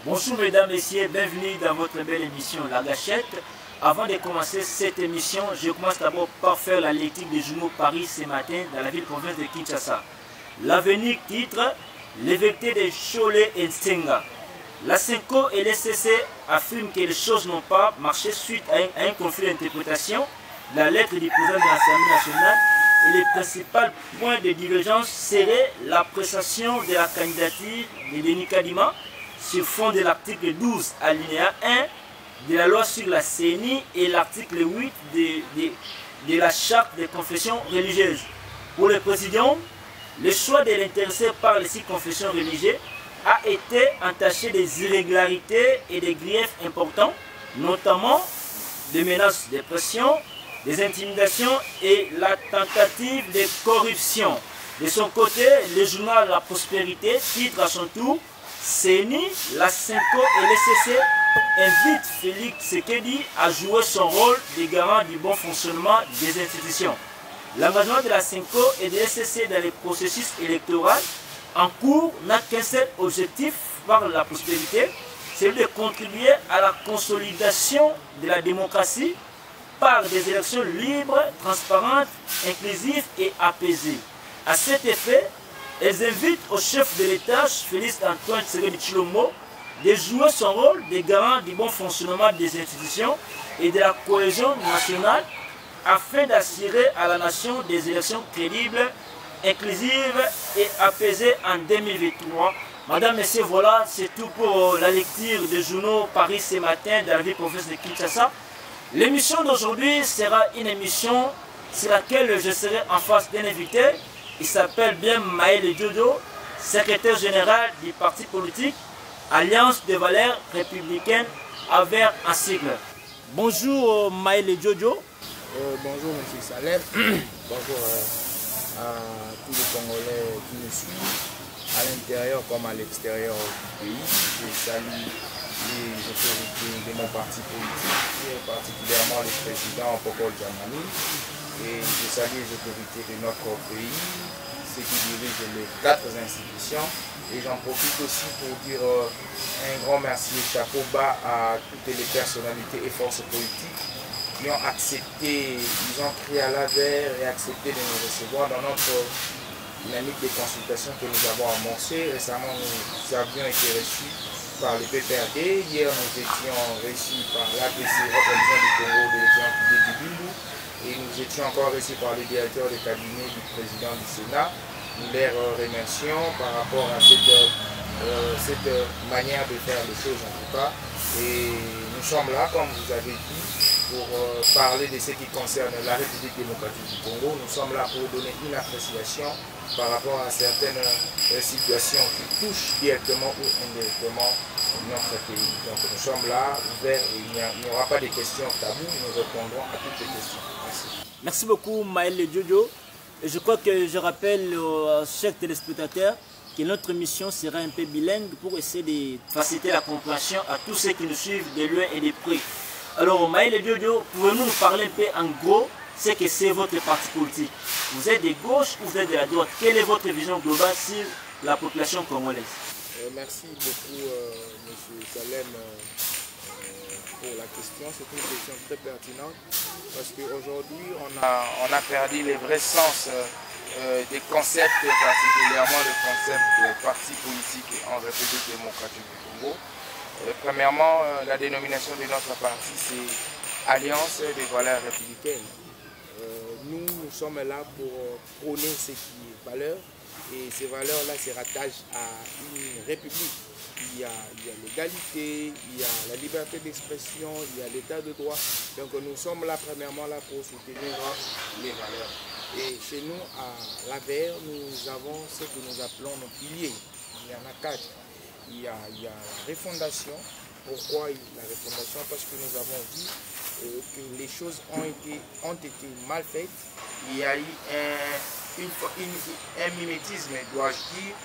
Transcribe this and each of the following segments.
Bonjour mesdames, messieurs, bienvenue dans votre belle émission La Gâchette. Avant de commencer cette émission, je commence d'abord par faire la lecture des journaux Paris ce matin dans la ville-province de Kinshasa. L'avenir titre l'évêché de Cholet et Nsenga. La Senko et l'SCC affirment que les choses n'ont pas marché suite à un conflit d'interprétation. La lettre du président de l'Assemblée nationale et les principaux points de divergence seraient l'appréciation de la candidature de Denis Kadima sur fond de l'article 12 alinéa 1 de la loi sur la CENI et l'article 8 de la charte des confessions religieuses. Pour le président, le choix de l'intéresser par les six confessions religieuses a été entaché des irrégularités et des griefs importants, notamment des menaces de pression, des intimidations et la tentative de corruption. De son côté, le journal La Prospérité titre à son tour CENI, la Senko et l'SCC invitent Félix Tshisekedi à jouer son rôle de garant du bon fonctionnement des institutions. L'engagement de la Senko et de l'SCC dans les processus électoraux en cours n'a qu'un seul objectif par la prospérité, c'est de contribuer à la consolidation de la démocratie par des élections libres, transparentes, inclusives et apaisées. À cet effet, elles invitent au chef de l'État, Félix Antoine Tshisekedi Tshilombo, de jouer son rôle de garant du bon fonctionnement des institutions et de la cohésion nationale afin d'assurer à la nation des élections crédibles, inclusive et apaisée en 2023. Madame, Messieurs, voilà, c'est tout pour la lecture des journaux Paris ce matin dans la ville-province de Kinshasa. L'émission d'aujourd'hui sera une émission sur laquelle je serai en face d'un invité. Il s'appelle bien Maël Jojo, secrétaire général du parti politique Alliance des valeurs républicaines avec un sigle. Bonjour Maël Jojo. Bonjour M. Salem. Bonjour à tous les Congolais qui nous suivent, à l'intérieur comme à l'extérieur du pays. Je salue les autorités de mon parti politique, et particulièrement le président Pokol Djamani. Et je salue les autorités de notre pays, ceux qui dirigent les 4 institutions. Et j'en profite aussi pour dire un grand merci et chapeau bas à toutes les personnalités et forces politiques qui ont accepté, ils ont crié à l'avers et accepté de nous recevoir dans notre dynamique de consultation que nous avons amorcée. Récemment, nous avions été reçus par le PPRD. Hier, nous étions reçus par l'APC, représentant du Congo de l'étudiant public du Bindu. Et nous étions encore reçus par le directeur de cabinet du président du Sénat. Nous les remercions par rapport à cette manière de faire les choses en tout cas. Et nous sommes là, comme vous avez dit, pour parler de ce qui concerne la République démocratique du Congo. Nous sommes là pour donner une appréciation par rapport à certaines situations qui touchent directement ou indirectement notre pays. Donc nous sommes là, ouverts, et il n'y aura pas de questions taboues, nous répondrons à toutes les questions. Merci. Merci beaucoup Maël Jojo. Et je crois que je rappelle aux chers téléspectateurs que notre mission sera un peu bilingue pour essayer de faciliter la compréhension à tous ceux qui nous suivent de loin et de près. Alors Maël Jojo, pouvez-vous nous parler un peu en gros ce que c'est votre parti politique? Vous êtes de gauche ou vous êtes de la droite? Quelle est votre vision globale sur la population congolaise? Merci beaucoup M. Salem pour la question. C'est une question très pertinente parce qu'aujourd'hui on a perdu le vrai sens des concepts, particulièrement le concept de parti politique en République démocratique du Congo. Premièrement, la dénomination de notre parti, c'est Alliance des valeurs républicaines. Nous sommes là pour prôner ce qui est valeur, et ces valeurs-là se rattachent à une république. Il y a l'égalité, il y a la liberté d'expression, il y a l'état de droit. Donc nous sommes là premièrement là pour soutenir les valeurs. Et chez nous, à l'AVER, nous avons ce que nous appelons nos piliers. Il y en a 4. Il y a la refondation. Pourquoi la refondation? Parce que nous avons vu que les choses ont été mal faites. Il y a eu un mimétisme, dois-je dire,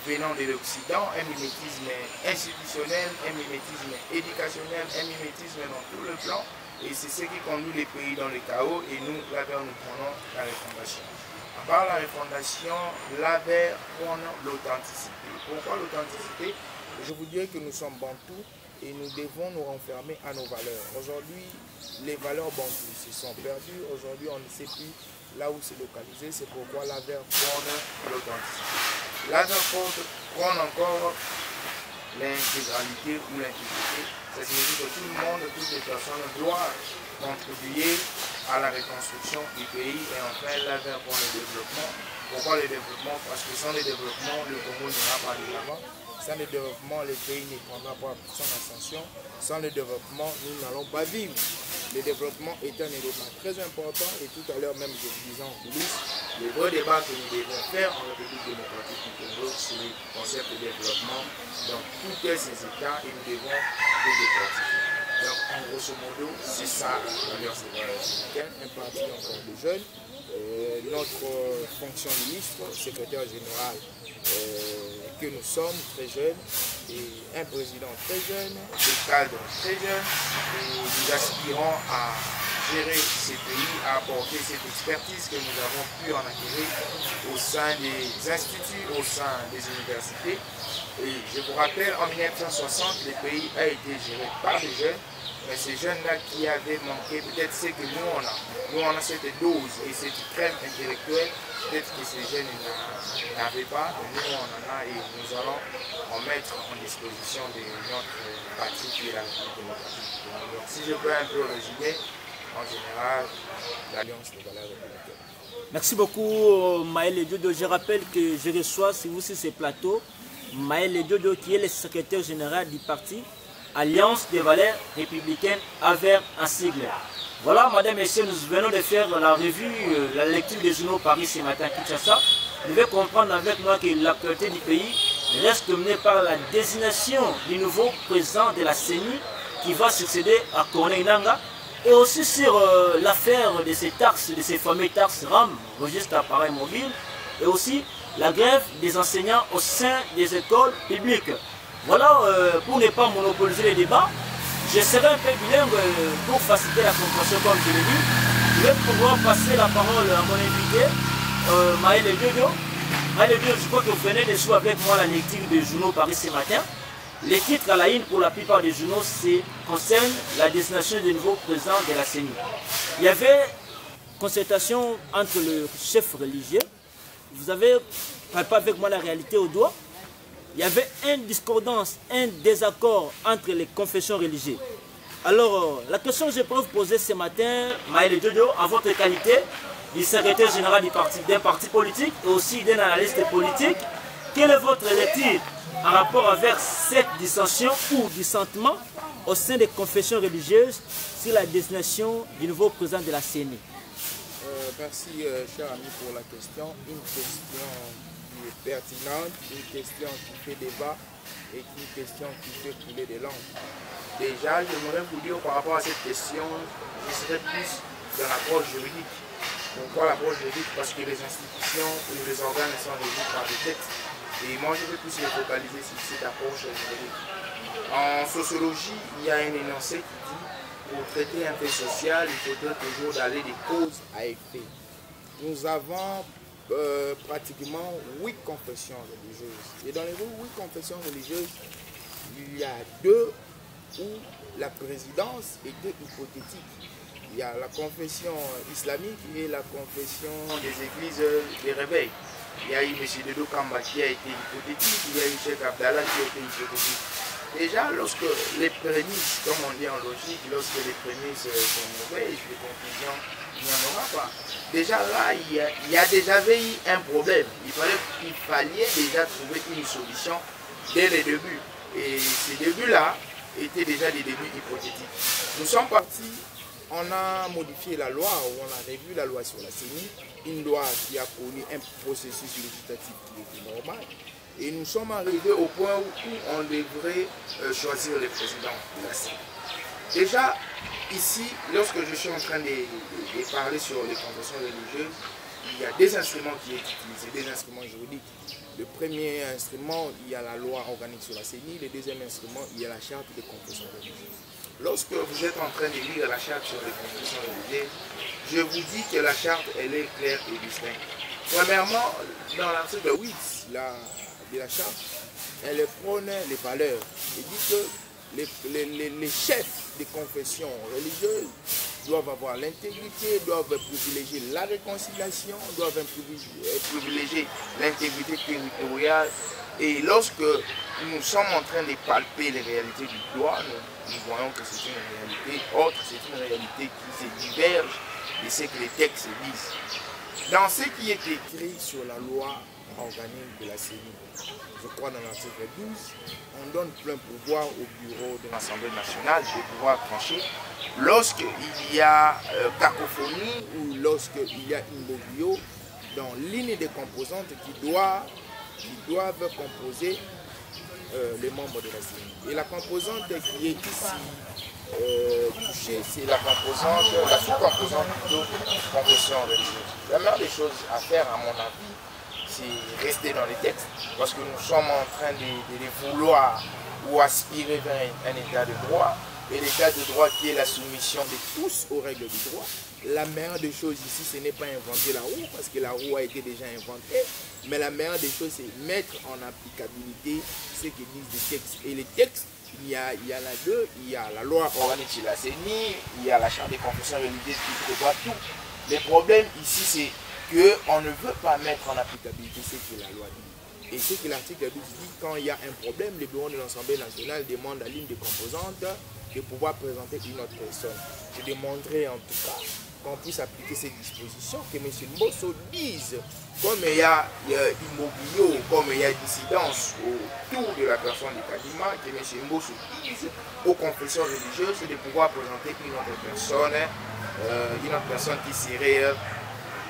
venant de l'Occident, un mimétisme institutionnel, un mimétisme éducationnel, un mimétisme dans tout le plan. Et c'est ce qui conduit les pays dans le chaos, et nous, là-bas, nous prenons la refondation. À part la refondation, l'AVER prend l'authenticité. Pourquoi l'authenticité? je vous dirais que nous sommes bantous et nous devons nous renfermer à nos valeurs. Aujourd'hui, les valeurs bantous se sont perdues. Aujourd'hui, on ne sait plus là où c'est localisé. C'est pourquoi l'AVER prône l'authenticité. L'AVER prône encore l'intégralité ou l'intégrité. Ça signifie que tout le monde, toutes les personnes doivent contribuer à la reconstruction du pays. Et enfin, l'AVER prône le développement. Pourquoi le développement? Parce que sans le développement, le Congo n'ira pas de l'avant. Sans le développement, le pays ne prendra pas son ascension. Sans le développement, nous n'allons pas vivre. Le développement est un élément très important et tout à l'heure même, je vous disais en coulisses, le vrai débat que nous devons faire en République démocratique du Congo sur le concept de développement dans tous ces États et nous devons les décortiquer. Donc, en grosso modo, c'est ça l'Alliance des valeurs républicaines, un parti encore de jeunes. Notre fonction ministre, secrétaire général que nous sommes, très jeunes, et un président très jeune, des cadres très jeunes, et nous aspirons à gérer ces pays, à apporter cette expertise que nous avons pu en acquérir au sein des instituts, au sein des universités. Et je vous rappelle, en 1960, le pays a été géré par des jeunes. Mais ces jeunes-là qui avaient manqué, peut-être c'est que nous on a. Nous on a cette dose et cette crème intellectuelle, peut-être que ces jeunes n'avaient pas, mais nous on en a et nous allons en mettre en disposition de notre parti qui est la République démocratique. Donc si je peux un peu résumer, en général, l'Alliance des valeurs républicaines. Merci beaucoup Maël Diodo. Je rappelle que je reçois sur vous sur ce plateau Maël Diodo qui est le secrétaire général du parti Alliance des valeurs républicaines AVER en sigle. Voilà, madame et messieurs, nous venons de faire la revue, la lecture des journaux Paris ce matin à Kinshasa. Vous devez comprendre avec moi que l'actualité du pays reste menée par la désignation du nouveau président de la CENI qui va succéder à Corneille Nangaa et aussi sur l'affaire de ces taxes, de ces fameux taxes RAM, registre appareil mobile, et aussi la grève des enseignants au sein des écoles publiques. Voilà, pour ne pas monopoliser les débats, je serai un peu bilingue pour faciliter la compréhension comme je l'ai dit. Je vais pouvoir passer la parole à mon invité, Maël Diodo. Maël Diodo, je crois que vous venez de suivre avec moi la lecture des journaux Paris ce matin. Les titres à la une pour la plupart des journaux concernent la désignation du nouveau président de la CENI. Il y avait concertation entre le chef religieux. Vous avez pas avec moi la réalité au doigt. Il y avait une discordance, un désaccord entre les confessions religieuses. Alors, la question que je peux vous poser ce matin, Maël Diodo, en votre qualité du secrétaire général d'un parti politique et aussi d'un analyste politique, quelle est votre lecture en rapport avec cette dissension ou dissentement au sein des confessions religieuses sur la désignation du nouveau président de la CENI? Merci, cher ami, pour la question. Une question pertinente, une question qui fait débat et une question qui fait couler des langues. Déjà, j'aimerais vous dire par rapport à cette question, je serais plus dans l'approche juridique. Pourquoi l'approche juridique? Parce que les institutions ou les organes sont régis par des textes. Et moi, je vais plus me focaliser sur cette approche juridique. En sociologie, il y a un énoncé qui dit pour traiter un fait social, il faudrait toujours aller des causes à effet. Nous avons pratiquement 8 confessions religieuses. Et dans les 8 confessions religieuses, il y a 2 où la présidence était hypothétique. Il y a la confession islamique et la confession des églises des réveils. Il y a eu M. Dodo Kamba qui a été hypothétique, il y a eu Cheikh Abdallah qui a été hypothétique. Déjà, lorsque les prémices, comme on dit en logique, lorsque les prémices sont mauvaises, les conclusions, il n'y en aura pas. Déjà là, il y a déjà eu un problème. Il fallait déjà trouver une solution dès le début. Et ces débuts-là étaient déjà des débuts hypothétiques. Nous sommes partis, on a modifié la loi, on a revu la loi sur la CENI, une loi qui a connu un processus législatif qui était normal. Et nous sommes arrivés au point où on devrait choisir le président de la CENI. Déjà, ici, lorsque je suis en train de parler sur les confessions religieuses, il y a des instruments qui sont utilisés, des instruments juridiques. Le premier instrument, il y a la loi organique sur la CENI. Le deuxième instrument, il y a la charte des confessions religieuses. Lorsque vous êtes en train de lire la charte sur les confessions religieuses, je vous dis que la charte, elle est claire et distincte. Premièrement, dans l'article 8 de la charte, elle prône les valeurs. Elle dit que les chefs des confessions religieuses doivent avoir l'intégrité, doivent privilégier la réconciliation, doivent privilégier l'intégrité territoriale. Et lorsque nous sommes en train de palper les réalités du droit, nous voyons que c'est une réalité autre, c'est une réalité qui se diverge de ce que les textes disent. Dans ce qui est écrit sur la loi organique de la CENI, je crois dans l'article 12, on donne plein pouvoir au bureau de l'Assemblée nationale de pouvoir trancher lorsqu'il y a cacophonie ou lorsqu'il y a imbroglio dans l'une des composantes qui doivent composer les membres de la CENI. Et la composante qui est ici touchée, c'est la sous-composante de confession religieuse. La meilleure des choses à faire, à mon avis, c'est rester dans les textes, parce que nous sommes en train de vouloir ou aspirer vers un état de droit, et l'état de droit qui est la soumission de tous aux règles du droit. La meilleure des choses ici, ce n'est pas inventer la roue, parce que la roue a été déjà inventée, mais la meilleure des choses, c'est mettre en applicabilité ce que disent les textes. Et les textes, il y en a deux, il y a la loi organique de la CENI, il y a la charte des confessions religieuses qui prévoit tout. Le problème ici, c'est qu'on ne veut pas mettre en applicabilité ce que la loi dit. Et ce que l'article 12 dit, quand il y a un problème, le bureau de l'Assemblée nationale demande à l'une des composantes de pouvoir présenter une autre personne. Je demanderai en tout cas qu'on puisse appliquer ces dispositions, que M. Mbosso dise, comme il y a immobilier, comme il y a dissidence autour de la personne de Kadima, que M. Mbosso dise aux confessions religieuses de pouvoir présenter une autre personne qui serait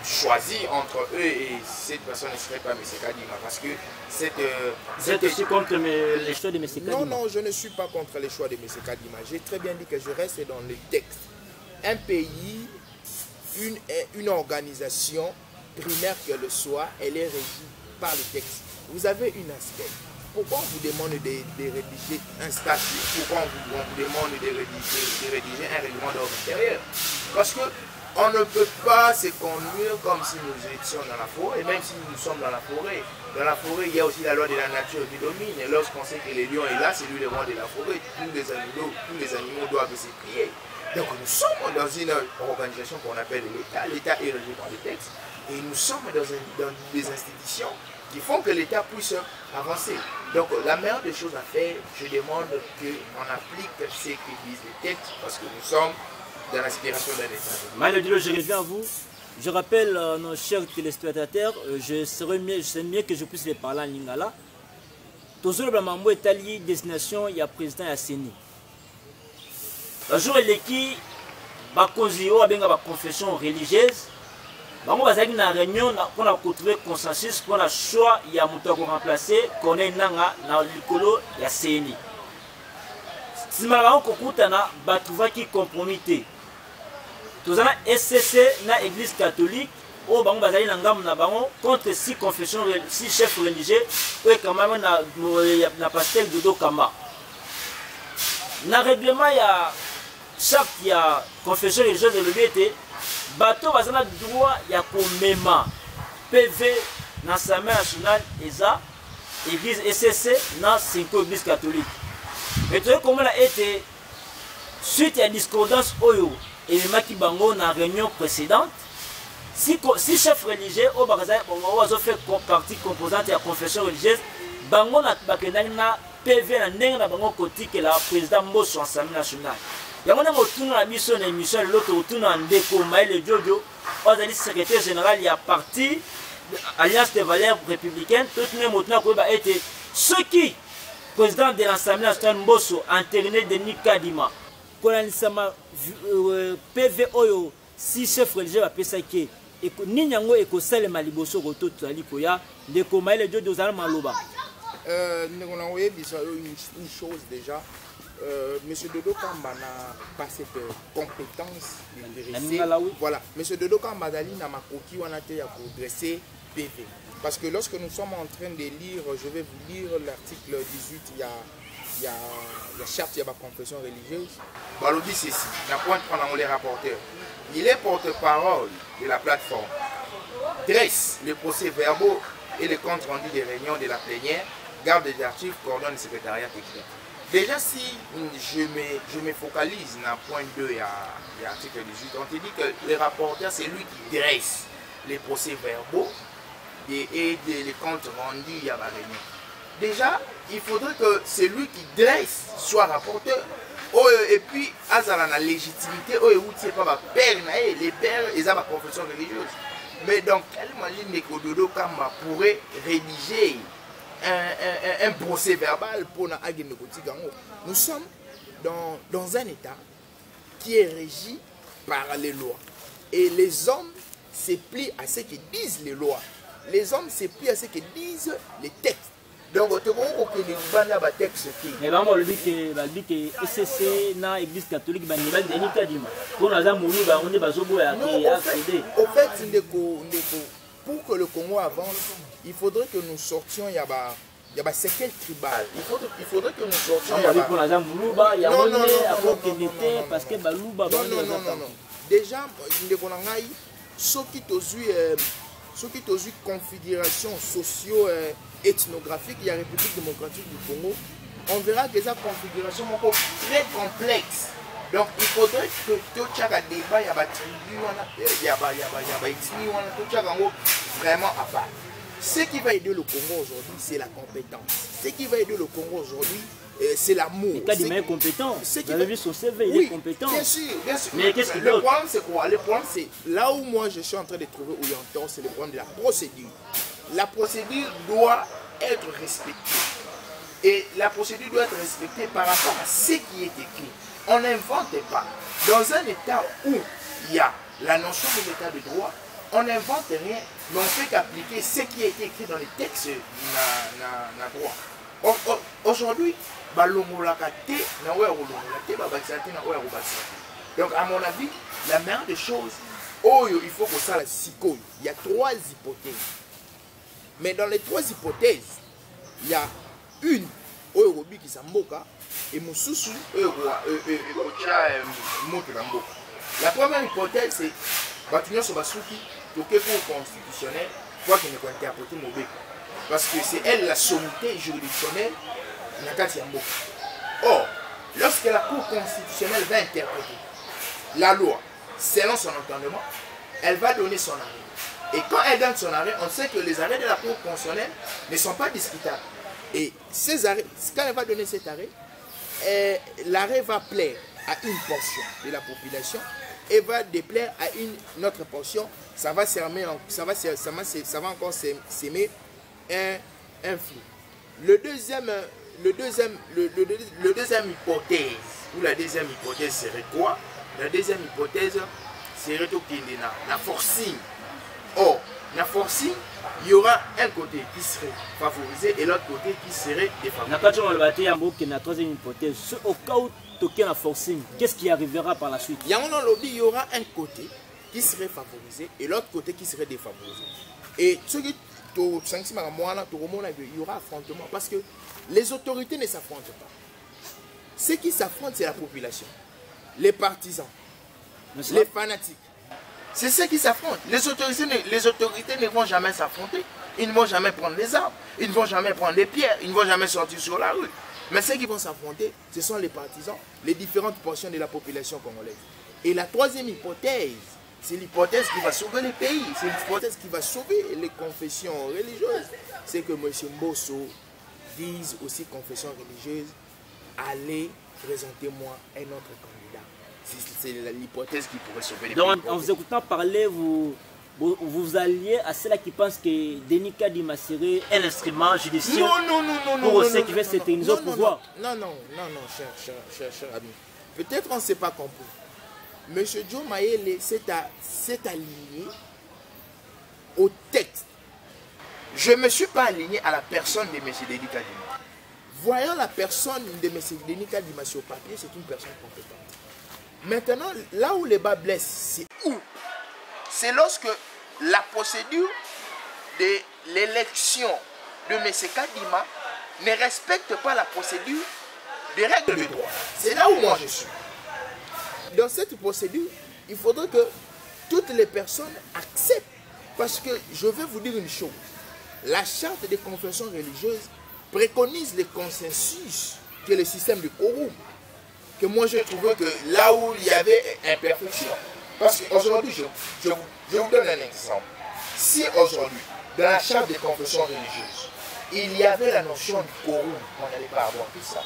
choisi entre eux, et cette personne ne serait pas M. Kadima, parce que vous êtes aussi contre les choix de M. Kadima? Non, non, je ne suis pas contre les choix de M. Kadima. J'ai très bien dit que je reste dans les textes. Un pays, une organisation primaire qu'elle soit, elle est régie par le texte. Vous avez une aspect. Pourquoi on vous demande de rédiger un statut? Pourquoi on vous demande de rédiger un règlement d'ordre intérieur? Parce que on ne peut pas se conduire comme si nous étions dans la forêt, même si nous sommes dans la forêt. Dans la forêt, il y a aussi la loi de la nature qui domine. Et lorsqu'on sait que le lion est là, c'est lui le roi de la forêt. Tous les animaux doivent se crier. Donc nous sommes dans une organisation qu'on appelle l'État. L'État est régi par les textes. Et nous sommes dans des institutions qui font que l'État puisse avancer. Donc la meilleure des choses à faire, je demande qu'on applique ce que disent les textes, parce que nous sommes dans l'aspiration d'un État. Maël Dilo, je reviens à vous. Je rappelle nos chers téléspectateurs, je serais mieux que je puisse les parler en lingala. Toujours le Mambo Italie, destination, il y a président à CENI. Le jour où l'équipe va conduire la confession religieuse, on va faire une réunion pour trouver consensus pour le choix, il y a un mouton pour remplacer, qu'on est dans l'écolo, il y a CENI. Si on a un qui compromis. Tous un SCC na église catholique au bango bazali na ngam na bango contre 6 confessions, 6 chefs religieux ou quand même na pasteur Dodo Kamba. Na règlement ya chaque ya confession religieuse de l'obéité bateau bazana droit ya komema PV na Assemblée nationale eza église SCC na 5 églises catholiques. Mais tu sais comment a été suite à discordance oyo et le maki bango na réunion précédente, si chefs religieux au Baraza ont fait partie composante de la confession religieuse, bango na bakendani na PV na ndenge na bango kotique la président Mbosso Assemblée nationale. Yango na motuna na biso na émission l'autre retourna ndeko Maël Jojo, ozali secrétaire général ya parti Alliance des valeurs républicaines, tout le motuna ko ba été ceux qui président de l'Assemblée nationale Mbosso entériné Denis Kadima. Kolanisama PV oyo si chef religieux va penser que nini yango ekosalema liboso koto tozali koya ndeko Maël Jojo ozala maloba. Nous avons une chose déjà. M. Dodo Kamba n'a pas cette compétence de dresser. Voilà, M. Dodo Kamba n'a pas pour dresser PV. Parce que lorsque nous sommes en train de lire, je vais vous lire l'article 18, il y a la charte de la confession religieuse. Balobi ceci, la pointe pendant les rapporteurs. Il est porte-parole de la plateforme, dresse les procès-verbaux et les comptes rendus des réunions de la plénière, garde des archives, coordonne le secrétariat technique. Déjà, si je me focalise dans le point 2 et l'article 18, on te dit que le rapporteur, c'est lui qui dresse les procès-verbaux et les comptes rendus à la réunion. Déjà, il faudrait que celui qui dresse soit rapporteur. Et puis, à la légitimité, les pères, ils ont la confession religieuse. Mais donc, quelle imagine que Dodo Kamba pourrait rédiger un procès verbal pour nous sommes dans un état qui est régi par les lois. Et les hommes se plient à ce que disent les lois. Les hommes se plient à ce que disent les textes. Donc, tu vois que les gens ont texte. Mais vraiment, le but que SCC na Église catholique, il y a des Dénica Dima. Pour nous, on est basobo à accéder. Au fait, pour que le Congo avance, il faudrait que nous sortions. Il y a séquelles tribales. Il faudrait que nous sortions. Non. Déjà, ceux qui ont eu configuration socio-ethnographique, il y a la République démocratique du Congo, on verra que cette configuration est très complexe. Donc il faudrait que tout chaque débat, il y a des tribus, il y a des ethnies, vraiment à part. Ce qui va aider le Congo aujourd'hui, c'est la compétence. Ce qui va aider le Congo aujourd'hui, c'est l'amour. Le cas du meilleur compétent, vous avez vu son CV, il est compétent. Bien sûr, bien sûr. Mais qu'est-ce qu'il Le problème, c'est quoi? Le problème, c'est là où moi je suis en train de trouver où il y a un tort, c'est le problème de la procédure. La procédure doit être respectée. Et la procédure doit être respectée par rapport à ce qui est écrit. On n'invente pas. Dans un état où il y a la notion de l'état de droit, on n'invente rien, mais on ne fait qu'appliquer ce qui a été écrit dans les textes na droit. Aujourd'hui, donc à mon avis, la meilleure des choses, il faut que ça la psycho. Il y a 3 hypothèses. Mais dans les 3 hypothèses, il y a une qui s'amboka et Moussousou la première hypothèse, c'est Batunion Sobasuki, pour constitutionnel, quoi qu'il ne soit interprété mauvais. Parce que c'est elle la sommité juridictionnelle. Or, lorsque la Cour constitutionnelle va interpréter la loi selon son entendement, elle va donner son arrêt. Et quand elle donne son arrêt, on sait que les arrêts de la Cour constitutionnelle ne sont pas discutables. Et ces arrêts, quand elle va donner cet arrêt, l'arrêt va plaire à une portion de la population et va déplaire à une autre portion. Ça va encore s'aimer un flou. Le deuxième hypothèse, ou la deuxième hypothèse serait quoi? La deuxième hypothèse serait la forcing. Or, la forcing, il y aura un côté qui serait favorisé et l'autre côté qui serait défavorisé. La troisième hypothèse, au cas où tu as la forcing, qu'est-ce qui arrivera par la suite? Il y aura un côté qui serait favorisé et l'autre côté qui serait défavorisé. Et ce qui il y aura affrontement parce que les autorités ne s'affrontent pas. Ce qui s'affrontent, c'est la population, les partisans, les fanatiques. C'est ce qui s'affrontent. Les autorités ne vont jamais s'affronter. Ils ne vont jamais prendre les armes. Ils ne vont jamais prendre des pierres. Ils ne vont jamais sortir sur la rue. Mais ceux qui vont s'affronter, ce sont les partisans, les différentes portions de la population congolaise. Et la troisième hypothèse, c'est l'hypothèse qui va sauver les pays. C'est l'hypothèse qui va sauver les confessions religieuses. C'est que M. Mbosso dise aussi confession religieuse, allez, présentez-moi un autre candidat. C'est l'hypothèse qui pourrait sauver les pays. Donc, en vous écoutant parler, vous alliez à ceux-là qui pensent que Denis Kadima serait un instrument judiciaire pour ceux qui veulent s'éterniser au pouvoir. Non, cher ami. Peut-être on ne s'est pas compris. M. Joe Mayele s'est aligné au texte. Je ne me suis pas aligné à la personne de M. Denis Kadima. Voyant la personne de M. Denis Kadima sur papier, c'est une personne compétente. Maintenant, là où les bas blessent, c'est où? C'est lorsque la procédure de l'élection de M. Kadima ne respecte pas la procédure des règles de droit. C'est là où moi je suis. Dans cette procédure, il faudrait que toutes les personnes acceptent. Parce que je vais vous dire une chose. La charte des confessions religieuses préconise le consensus que le système du quorum. Que moi j'ai trouvé que là où il y avait imperfection. Parce qu'aujourd'hui, je vous donne un exemple. Si aujourd'hui, dans la charte des confessions religieuses, il y avait la notion du quorum, on n'allait pas avoir tout ça.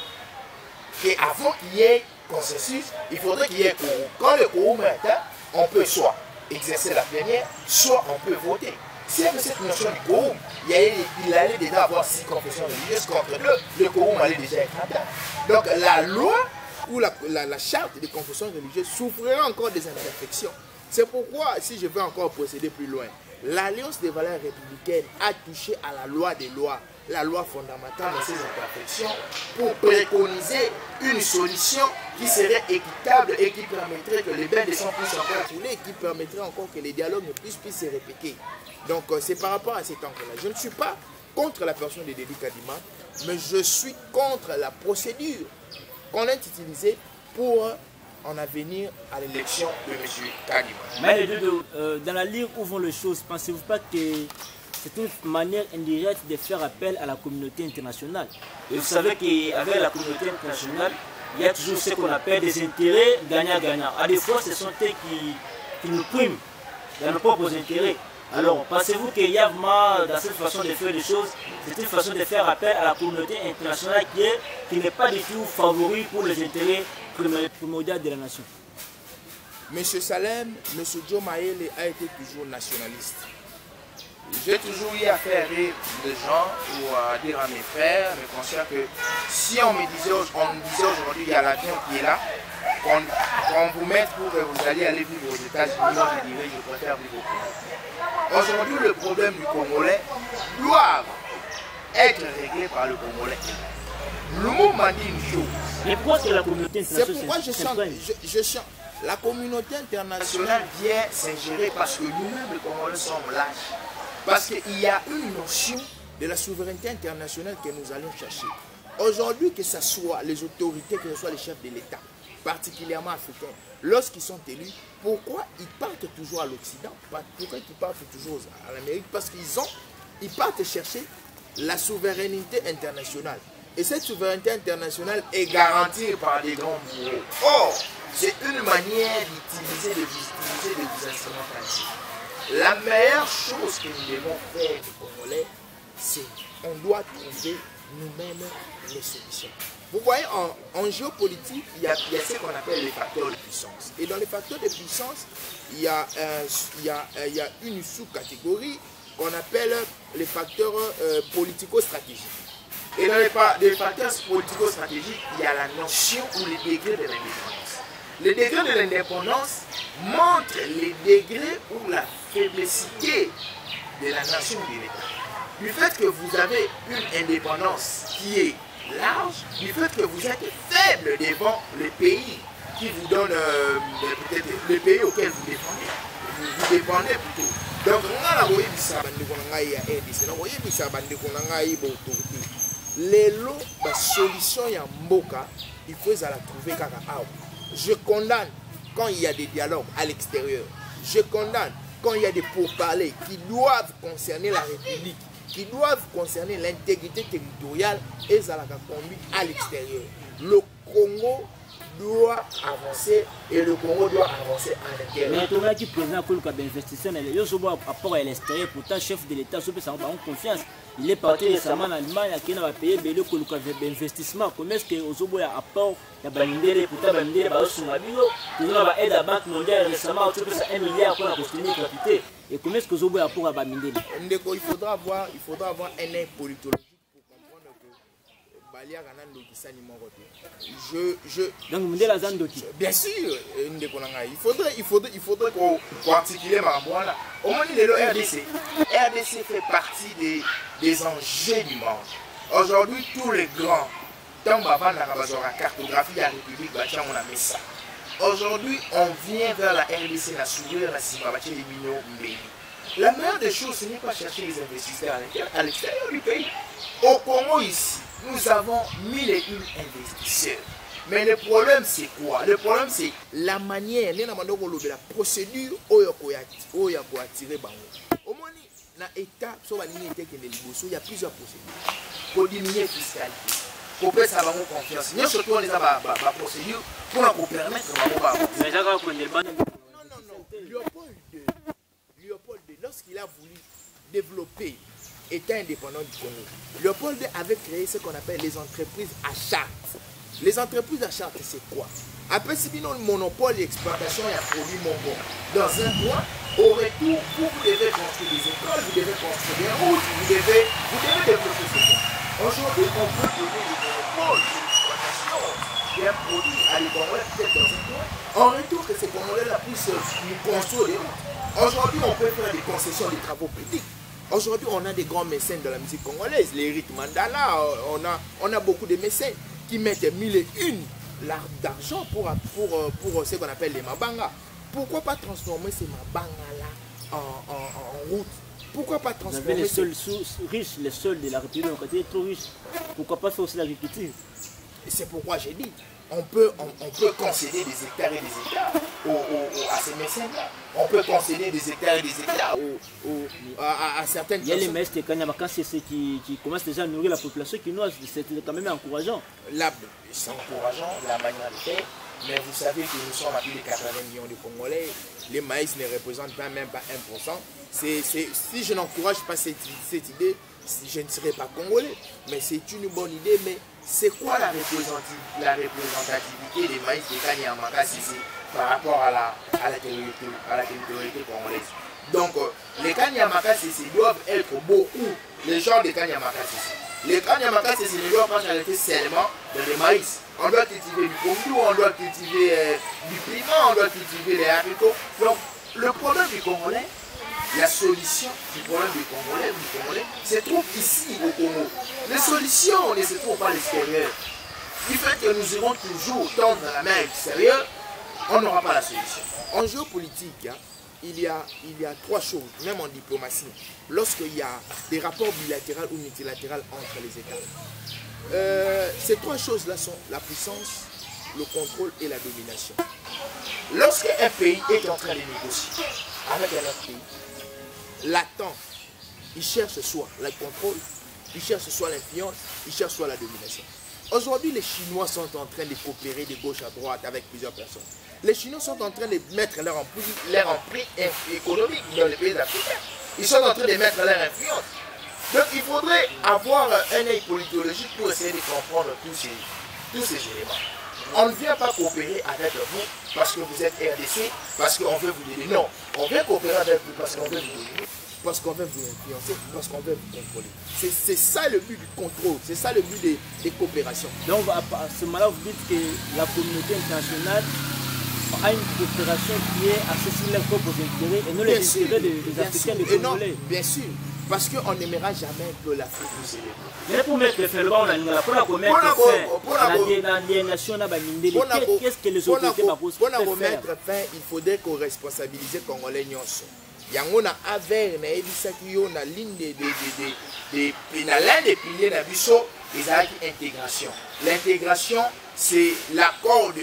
Et avant qu'il y ait consensus, il faudrait qu'il y ait quorum. Quand le quorum est atteint, on peut soit exercer la plénière, soit on peut voter. S'il y avait cette notion du quorum, il allait déjà avoir 6 confessions religieuses contre 2, le quorum allait déjà être atteint. Donc la loi ou la charte des confessions religieuses souffrirait encore des imperfections. C'est pourquoi, si je veux encore procéder plus loin, l'Alliance des valeurs républicaines a touché à la loi des lois, la loi fondamentale dans ses imperfections, pour préconiser une solution qui serait équitable et qui permettrait que les bains de sang puissent encore couler et qui permettrait encore que les dialogues ne puissent se répéter. Donc c'est par rapport à cet angle-là. Je ne suis pas contre la personne de Dédé Kadima, mais je suis contre la procédure qu'on a utilisée pour en avenir à l'élection de M. Kadima. Mais dans la ligne où vont les choses, pensez-vous pas que c'est une manière indirecte de faire appel à la communauté internationale? Et vous savez qu'avec la communauté internationale, il y a toujours ce qu'on appelle des intérêts gagnant-gagnant. À des fois, ce sont eux qui nous priment dans nos propres intérêts. Alors, pensez-vous qu'il y a vraiment, dans cette façon de faire les choses, c'est une façon de faire appel à la communauté internationale qui n'est pas du tout favorable pour les intérêts primordiaux de la nation? M. Salem, M. Joe Mayele a été toujours nationaliste. J'ai toujours eu à faire rire des gens ou à dire à mes frères, à mes conscients que si on me disait aujourd'hui, il y a l'avion qui est là, qu'on vous mette pour que vous alliez vivre aux États-Unis, moi je dirais je préfère vivre au Congo. Aujourd'hui, le problème du Congolais doit être réglé par le Congolais. Le mot m'a dit une chose. Mais pourquoi est-ce que la communauté internationale... C'est pourquoi je chante. La communauté internationale vient s'ingérer parce que nous-mêmes, les Congolais, sommes lâches. Parce qu'il y a une notion de la souveraineté internationale que nous allons chercher. Aujourd'hui, que ce soit les autorités, que ce soit les chefs de l'État, particulièrement africains, lorsqu'ils sont élus, pourquoi ils partent toujours à l'Occident? Pourquoi ils partent toujours à l'Amérique? Parce qu'ils partent chercher la souveraineté internationale. Et cette souveraineté internationale est garantie par des grands bureaux. Or, c'est une manière d'utiliser, de vous instrumentaliser. La meilleure chose que nous devons faire, les Congolais, c'est qu'on doit trouver nous-mêmes les solutions. Vous voyez, en géopolitique, il y a ce qu'on appelle les facteurs de puissance. Et dans les facteurs de puissance, il y a une sous-catégorie qu'on appelle les facteurs politico-stratégiques. Et dans les facteurs politico-stratégiques, il y a la notion ou les degrés de l'indépendance. Les degrés de l'indépendance montrent les degrés ou la faiblessité de la nation ou de l'État. Du fait que vous avez une indépendance qui est large, du fait que vous êtes faible devant les pays qui vous donnent, peut-être les pays auxquels vous dépendez. Vous dépendez plutôt. Donc, la solution ya mboka, il faut la trouver kaka awa. Je condamne quand il y a des dialogues à l'extérieur. Je condamne quand il y a des pourparlers qui doivent concerner la République, qui doivent concerner l'intégrité territoriale et ça la conduit à l'extérieur. Le Congo doit avancer et le Congo doit avancer à l'intérieur. Mais on qui président pour le investisseur, il y a un rapport à l'extérieur, pourtant chef de l'État, ça a confiance. Il est parti récemment en Allemagne, qui n'a payé le investissement. Comment est-ce que Ozobo a apport, il y a Bamindé, pourtant Bamindé, il y a aide à la Banque mondiale récemment, tu peux 1 milliard pour la construire une quantité. Et comment est-ce que Ozobo a apport à Bamindé? Il faudra avoir un œil politologique pour comprendre que Balia Ganan Dokisani Morote. Donc, vous avez Doki. Bien sûr, il faudrait qu'on articule ma boîte. Au moins, le RDC. RDC fait partie des enjeux du monde. Aujourd'hui, tous les grands, tant que la cartographie de la République, on a mis ça. Aujourd'hui, on vient vers la RDC, la souveraine, la Simabaché, les millions de pays. La meilleure des choses, ce n'est pas chercher les investisseurs à l'extérieur du pays. Au Congo, ici, nous avons 1001 investisseurs. Mais le problème, c'est quoi? Le problème, c'est la manière, la procédure où il faut attirer. l'État, il y a plusieurs procédures. Pour diminuer la fiscalité, pour faire ça confiance. Nous, surtout, on les a procédures pour nous permettre de Léopold II, lorsqu'il a voulu développer l'État indépendant du Congo, Léopold II avait créé ce qu'on appelle les entreprises à charte. Les entreprises à charte, c'est quoi? Après, si bien le monopole d'exploitation et de produits mondiaux, dans un coin, au retour, vous devez construire des écoles, vous devez construire des routes, vous devez développer ce point. Aujourd'hui, on peut donner le monopole d'exploitation d'un produit à les Congolais, peut-être dans un coin, en retour que ces Congolais-là puissent nous construire des routes. Aujourd'hui, on peut faire des concessions des travaux publics. Aujourd'hui, on a des grands mécènes de la musique congolaise, les Rick Mandala, on a beaucoup de mécènes qui mettent 1001 d'argent pour ce qu'on appelle les mabanga. Pourquoi pas transformer ces mabanga-là en route? Pourquoi pas transformer les seuls riches, les seuls de la République, on était trop riches. Pourquoi pas faire aussi l'agriculture? C'est pourquoi j'ai dit, on peut concéder des hectares et des hectares à ces mécènes-là. On peut concéder des hectares et des hectares à certaines personnes. Il y a les maîtres de Kanyamaka qui commencent déjà à nourrir la population quinoise. C'est quand même encourageant. C'est encourageant la manière de faire. Mais vous savez que nous sommes à plus de 80 millions de Congolais. Les maïs ne représentent même pas 1%. Si je n'encourage pas cette idée, je ne serai pas congolais. Mais c'est une bonne idée. Mais c'est quoi la représentativité des maïs de Kanyamaka par rapport à la territorialité congolaise? Donc, les Kanyamaka doivent être beaucoup. Les gens de Kanyamaka les Kanyamaka ne doivent pas s'arrêter seulement dans le maïs. On doit cultiver du bambou, on doit cultiver du piment, on doit cultiver les haricots. Donc, le problème du Congolais, la solution du problème du Congolais se trouve ici au Congo. Les solutions ne se trouvent pas à l'extérieur. Du fait que nous irons toujours tendre la main extérieure, on n'aura pas la solution. En géopolitique, il y a trois choses, même en diplomatie. Lorsqu'il y a des rapports bilatéraux ou multilatéraux entre les États, ces trois choses-là sont la puissance, le contrôle et la domination. Lorsqu'un pays est en train de négocier avec un autre pays, l'attend, il cherche soit le contrôle, il cherche soit l'influence, il cherche soit la domination. Aujourd'hui, les Chinois sont en train de coopérer de gauche à droite avec plusieurs personnes. Les Chinois sont en train de mettre leur emprise économique dans les pays africains. Ils sont en train de mettre leur influence. Donc il faudrait avoir un œil politologique pour essayer de comprendre tous ces éléments. On ne vient pas coopérer avec vous parce que vous êtes RDC, parce qu'on veut vous donner. Non, on vient coopérer avec vous parce qu'on veut vous donner, parce qu'on veut vous influencer, parce qu'on veut vous contrôler. C'est ça le but du contrôle, c'est ça le but des coopérations. Donc à ce moment-là, vous dites que la communauté internationale a une coopération qui est accessible leurs propres intérêts et non les intérêts des Africains, des Congolais. Bien sûr, parce qu'on n'aimera jamais que l'Afrique nous célèbre. Mais pour mettre fin, pour qu'est-ce que les autorités proposent pour mettre fin, il faudrait qu'on responsabilise les Congolais. Yango na aver na ebisaki yo na ligne l'un des piliers na biso ezalaki intégration. L'intégration c'est l'apport de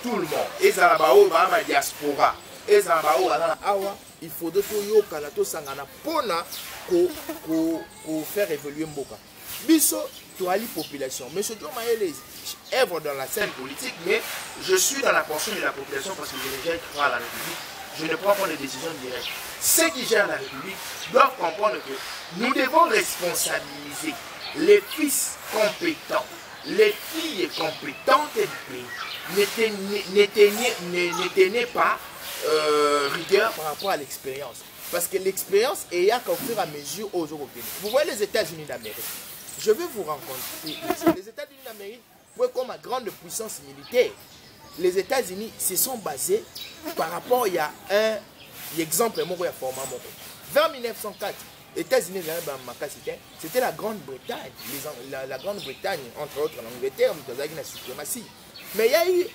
tout le monde. Ezala bao ba ma diaspora. Ezala bao na awa, il faudrait que yo kana to sangana pona ko faire évoluer mboka. Biso to ali population. Monsieur John Mayele œuvre dans la scène politique, mais je suis dans la portion de la population parce que je déjà crois à la République. Je ne prends pas de décisions directes. Ceux qui gèrent la République doivent comprendre que nous devons responsabiliser les fils compétents, les filles compétentes du pays. Ne tenez pas rigueur par rapport à l'expérience. Parce que l'expérience est qu'au fur et à mesure aux Européens. Vous voyez les États-Unis d'Amérique. Je vais vous rencontrer. Les États-Unis d'Amérique, comme une grande puissance militaire, les États-Unis se sont basés par rapport à un exemple vers 1904, les États-Unis, c'était la Grande-Bretagne, la Grande-Bretagne, entre autres l'Angleterre, mais la suprématie. Mais il y a eu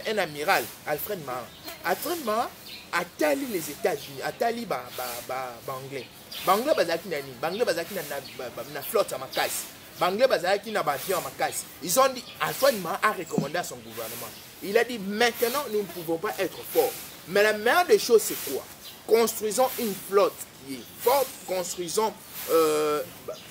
un amiral, Alfred Mahan. Alfred Mahan a tali les États-Unis, a tali Anglais. Anglais bazaki na flotte à Makasi. Banglais bazaki na bavion à Makasi. Ils ont dit, Alfred Mahan a recommandé à son gouvernement. Il a dit, maintenant nous ne pouvons pas être forts. Mais la meilleure des choses c'est quoi? construisons une flotte qui est forte, construisons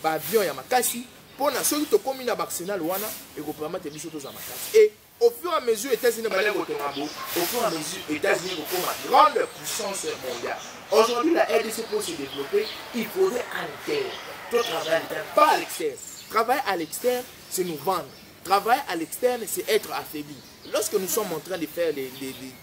avion ya makasi pour na ceux qui commis na Arsenal wana et ko permettre biso to za makasi. Et au fur et à mesure États-Unis balé au fur et à mesure États-Unis comme grande puissance mondiale. Aujourd'hui la RDC pour se développer, il faudrait à l'intérieur. Tout travailler à l'intérieur, pas à l'extérieur. Travailler à l'extérieur, c'est nous vendre. Travailler à l'externe, c'est être affaibli. Lorsque nous sommes en train de faire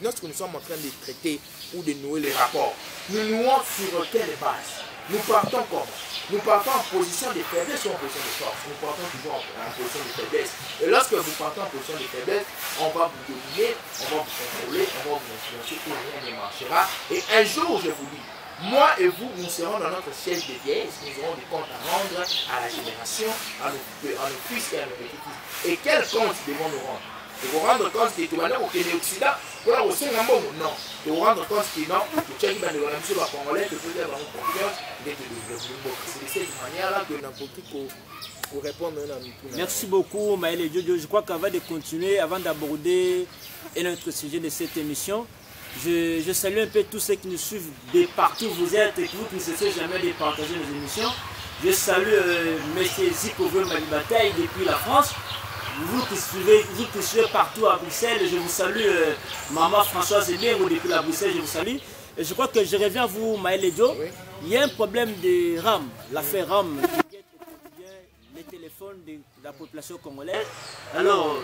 lorsque nous sommes en train de traiter ou de nouer les rapports, nous nouons sur quelle base? Nous partons comment? Nous partons en position de faiblesse ou en position de force? Nous partons toujours en position de faiblesse. Et lorsque vous partez en position de faiblesse, on va vous dominer, on va vous contrôler, on va vous influencer et rien ne marchera. Et un jour, je vous dis, moi et vous, nous serons dans notre siège de vieillesse, nous aurons des comptes à rendre à la génération, à nos fils et à nos petits-fils. Et quels comptes devons-nous rendre? De vous rendre compte que tu vas aller au Occident, pour la aussi non. De vous rendre compte que non, tu as dit que les Congolais te faisait avoir confiance de te développer. C'est de cette manière-là que n'importe qui pour répondre à notre. Merci beaucoup, Maël Jojo. Je crois qu'avant de continuer, avant d'aborder un autre sujet de cette émission, je salue un peu tous ceux qui nous suivent de partout où vous êtes et que vous ne cessez jamais de partager nos émissions. Je salue M. Zikovo Malibataï depuis la France. Vous qui suivez partout à Bruxelles, je vous salue. Maman Françoise Ebengo depuis la Bruxelles, je vous salue. Et je crois que je reviens à vous, Maël Ejo. Oui. Il y a un problème de RAM, l'affaire RAM, qui est au quotidien les téléphones de la population congolaise. Alors,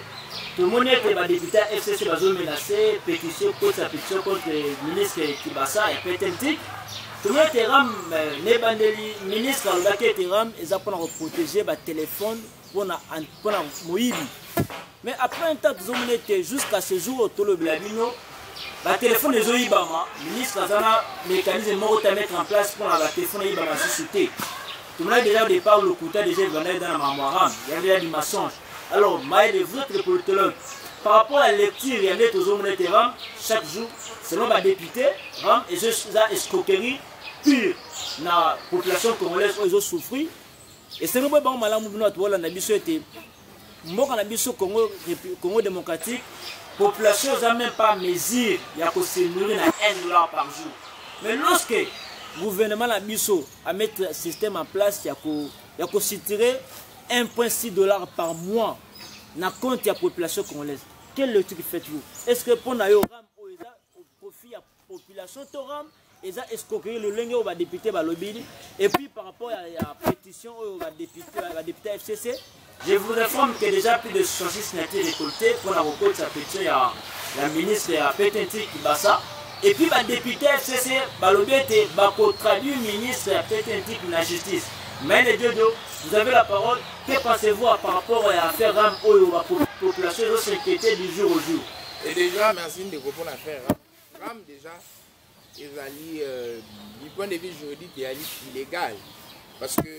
tout le monde est député FCC Bazo menacé, pétition contre le ministre Kibasa et Pétentik. Tout le monde est RAM, Nebandeli, ministre Alobaki est RAM, ils ont pour protéger le téléphone pour Moïbi. Mais après un temps, tout le monde était jusqu'à ce jour, au Tolo Blabino, le téléphone des Oïbama, le ministre a un mécanisme à mettre en place pour le téléphone Oïbama suscité. Tout le monde déjà au départ, le couteau déjà venait dans la mémoire, il y avait déjà du mensonge. Alors, Maël, votre politologue, par rapport à la lecture, il y avait toujours mon RAM chaque jour, selon ma députée, RAM et la escroquerie pure dans la population congolaise où ils ont souffert. Et c'est le bon malin mouvement de la Bisso était mort en Bisso Congo démocratique. La population n'a même pas mesure, il y a que se nourrir à $1 par jour. Mais lorsque le gouvernement de Bisso a mis un système en place, il y a que se tirer $1.6 par mois dans le compte de la population congolaise. Quel lecture faites-vous? Est-ce que pour nous, au profit de la population, ils ont escroqué le lingue au député Balobili. Et puis par rapport à la pétition au député FCC, je vous informe que déjà plus de 66 signatures récoltées pour la recours de sa pétition. Il y a la ministre Pétentik Kibasa. Et puis le député FCC Balobili était traduit ministre Pétentik de la justice. Mais les deux, vous avez la parole. Que pensez-vous par rapport à l'affaire RAM où la population s'inquiétait du jour au jour? Et déjà, merci de répondre à l'affaire RAM. Déjà, du point de vue juridique, il est illégal. Parce que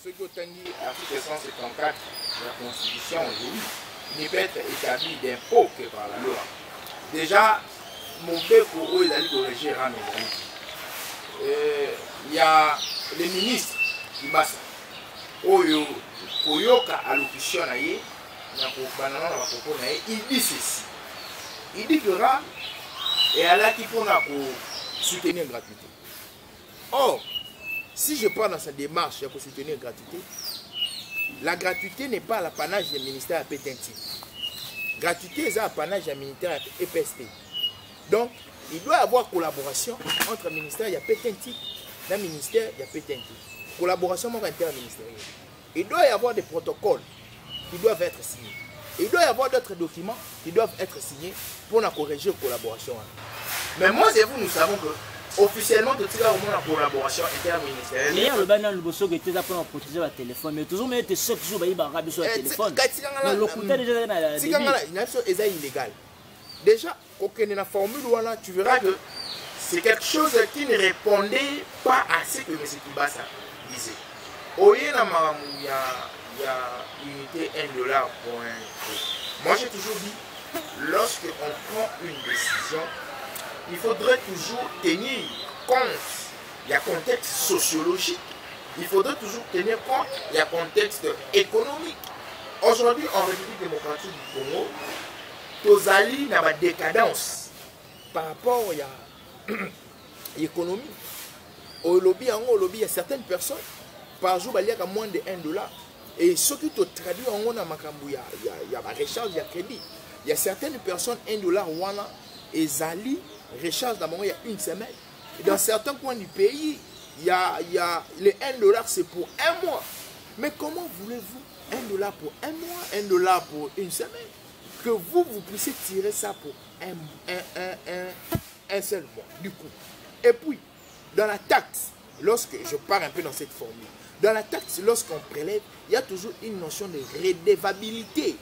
ce qui est dit à l'article 154 de la Constitution aujourd'hui, il ne peut être établi d'impôt que par la loi. Déjà, mon père pour eux, il a dit corriger RAM. Il y a le ministre qui passe. Koyoka allocution il dit ceci. Il dit que RAM est à la qui pour soutenir la gratuité. Or, si je prends dans sa démarche pour soutenir la gratuité n'est pas l'apanage du ministère à Pétentik. Gratuité est l'apanage du ministère à EPST. Donc, il doit y avoir collaboration entre le ministère et Pétentik et le ministère et Pétentik. Collaboration interministérielle. Il doit y avoir des protocoles qui doivent être signés. Il doit y avoir d'autres documents qui doivent être signés pour la corriger la collaboration. Mais moi et vous, nous savons que officiellement, tout ça au moins la collaboration interministérielle. Mais il y a le bain dans le bosso qui était là pour protéger le téléphone. Mais toujours, mais chaque jour, il y a un sur le téléphone. Le couteau déjà dans la si c'est illégal. Déjà, aucune formule, tu verras que c'est quelque chose qui ne répondait pas à ce que M. Kibasa disait. Il y a unité $1 pour un truc. Moi j'ai toujours dit, lorsqu'on prend une décision, il faudrait toujours tenir compte, il y a contexte sociologique, il faudrait toujours tenir compte, il y a contexte économique. Aujourd'hui, en République démocratique du Congo, Tozali n'a pas de décadence par rapport économie. Au lobby, il y a certaines personnes, par jour, il y a moins de $1. Et ce qui te traduit en haut, il y a recharge, il y a crédit. Il y a certaines personnes, $1, et Zali, recharge d'abord il y a une semaine. Et dans certains coins du pays, il y a les $1, c'est pour un mois. Mais comment voulez-vous $1 pour un mois, $1 pour une semaine, que vous puissiez tirer ça pour un seul mois, du coup. Et puis, dans la taxe, lorsque je pars un peu dans cette formule, dans la taxe, lorsqu'on prélève, il y a toujours une notion de redevabilité.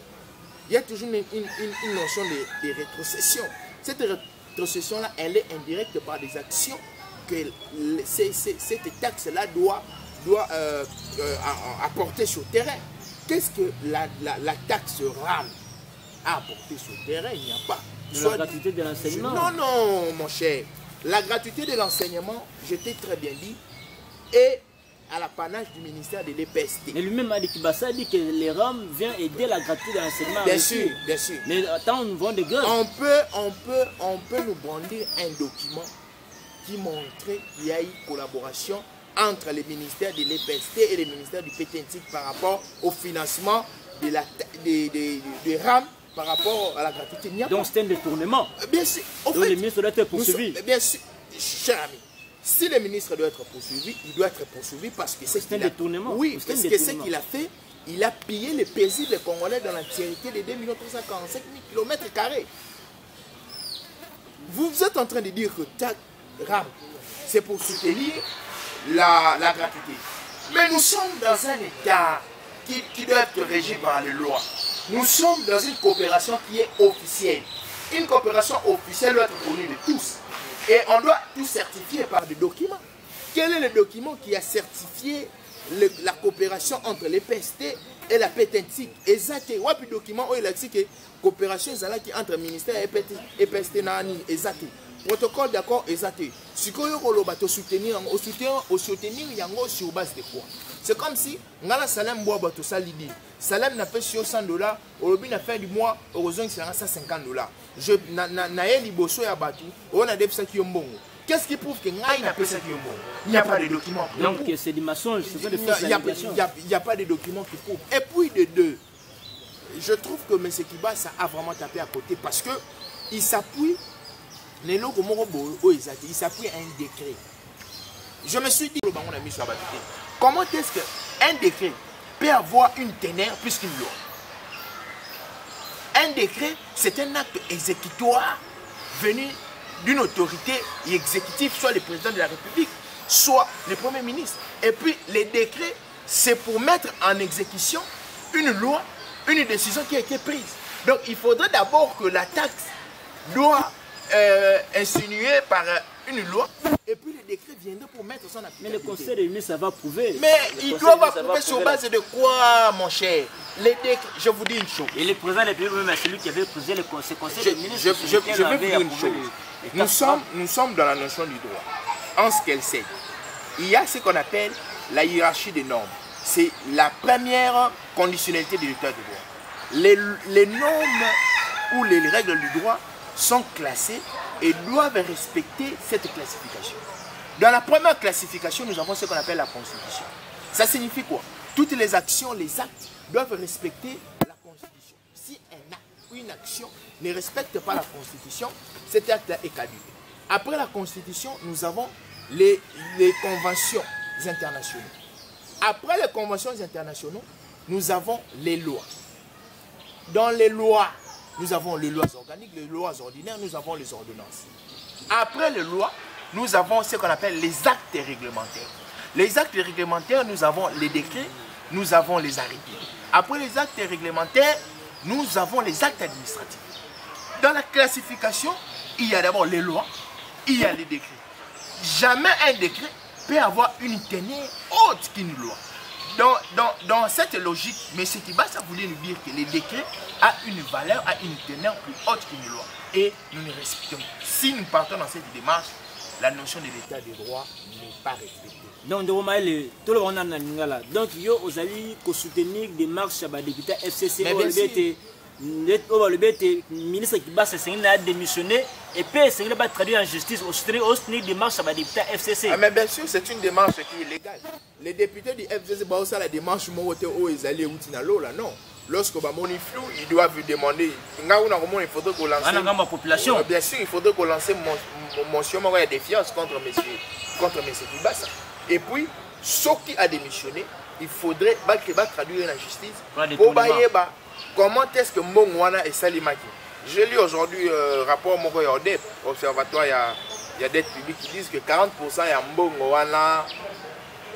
Il y a toujours une notion de rétrocession. Cette rétrocession-là, elle est indirecte par des actions que cette taxe-là doit apporter sur le terrain. Qu'est-ce que la taxe RAM a apporté sur le terrain? Il n'y a pas. La gratuité de l'enseignement. Non, non, mon cher. La gratuité de l'enseignement, je t'ai très bien dit, est à l'apanage du ministère de l'EPST. Mais lui-même, Ali Kibasa dit que les RAM viennent aider la gratuité de l'enseignement. Bien sûr, bien sûr. Mais attends, nous vendons des grèves. On peut nous brandir un document qui montrait qu'il y a eu collaboration entre les ministères de l'EPST et les ministères du PTNTIC par rapport au financement des RAM par rapport à la gratuité. Donc c'est un détournement. Bien sûr. Donc les ministres doivent être poursuivis. Bien sûr, cher ami. Si le ministre doit être poursuivi, il doit être poursuivi parce que c'est un détournement. Oui, parce que ce qu'il a fait, il a pillé les paisibles congolais dans l'entièreté de 2 345 000 km². Vous êtes en train de dire que TAC RAM, c'est pour soutenir la gratuité. Mais nous sommes dans un État qui doit être régi par les lois. Nous sommes dans une coopération qui est officielle. Une coopération officielle doit être connue de tous. Et on doit tout certifier par des documents. Quel est le document qui a certifié la coopération entre les PST et la PTNTIC? Exact. Il y a un document où il a dit que la coopération est entre le ministère et PST Nani. Exact. Protocole d'accord, exact. Si vous voulez soutenir yango sur base de quoi? C'est comme si ngala Salem boit bato salidi. Salem n'a fait sur $100, Olobi n'a fait du mois, heureusement c'est $150. Je na yeli bosso ya batu, on a des ça qui mbongo. Qu'est-ce qui prouve que ngai n'a pas ça qui mbongo? Il n'y a pas de documents. Donc c'est des mensonges, c'est pas des fausses allégations. Il n'y a pas de documents qui prouvent. Et puis de deux, je trouve que M. Kibasa a vraiment tapé à côté parce que il s'appuie il s'appuie à un décret. Je me suis dit, comment est-ce qu'un décret peut avoir une teneur plus qu'une loi? Un décret, c'est un acte exécutoire venu d'une autorité exécutive, soit le président de la République, soit le Premier ministre. Et puis, les décrets, c'est pour mettre en exécution une loi, une décision qui a été prise. Donc, il faudrait d'abord que la taxe doit insinué par une loi, et puis le décret viendra pour mettre son application. Mais le conseil des ministres, ça va prouver. Mais il doit approuver sur base de quoi, mon cher? Les décrets, je vous dis une chose. Et le président de la République, c'est lui qui avait présidé le conseil des ministres. Je veux dire une chose. Nous sommes dans la notion du droit. En ce qu'elle sait, il y a ce qu'on appelle la hiérarchie des normes. C'est la première conditionnalité de l'état de droit. Les normes ou les règles du droit sont classés et doivent respecter cette classification. Dans la première classification, nous avons ce qu'on appelle la Constitution. Ça signifie quoi? Toutes les actions, les actes doivent respecter la Constitution. Si un acte ou une action ne respecte pas la Constitution, cet acte est caduc. Après la Constitution, nous avons les conventions internationales. Après les conventions internationales, nous avons les lois. Dans les lois, nous avons les lois organiques, les lois ordinaires, nous avons les ordonnances. Après les lois, nous avons ce qu'on appelle les actes réglementaires. Les actes réglementaires, nous avons les décrets, nous avons les arrêtés. Après les actes réglementaires, nous avons les actes administratifs. Dans la classification, il y a d'abord les lois, il y a les décrets. Jamais un décret peut avoir une teneur haute qu'une loi. Dans cette logique, M. Kibasa voulait nous dire que les décrets a une valeur, a une teneur plus haute qu'une loi. Et nous les respectons. Si nous partons dans cette démarche, la notion de l'état de droit n'est pas respectée. Donc, tout le monde a donc, vous allez soutenir des marches à député FCC, le ministre qui va se démissionner et puis il va traduire en justice au soutenir démarche à la député FCC. Ah, mais bien sûr, c'est une démarche qui est illégale. Les députés du FCC, la démarche non. Lorsque flou, ils doivent demander. Il faudrait qu'on lance. La population. Bien sûr, il faudrait qu'on lance motion de défiance contre M. Kibasa. Et puis, ce qui a démissionné, il faudrait traduire la justice pour voir comment est-ce que Mongwana et Salimaki. Je lis aujourd'hui rapport Mokoyordep, observatoire, il y a des publics qui disent que 40% il y a Mongwana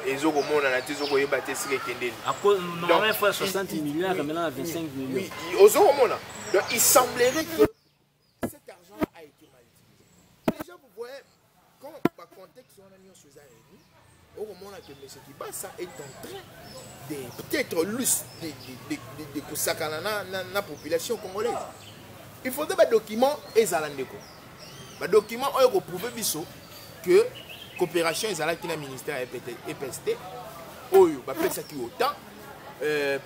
et Zogomona na Tizoko Yebate Sikendeli. Normalement, il faut 60 millions, maintenant à 25 millions. Oui, aux Zogomona. Donc il semblerait que cet argent a été mal utilisé. Déjà, vous voyez, quand le contexte on a mis sur ça, au moment que M. Kibasa est en train de peut-être l'us de Kusakana la population congolaise. Il faudrait des documents et Zalandeko. Des documents pour prouver que coopération et Zalaki na ministère EPST, Oyo, bah peut-être qui autant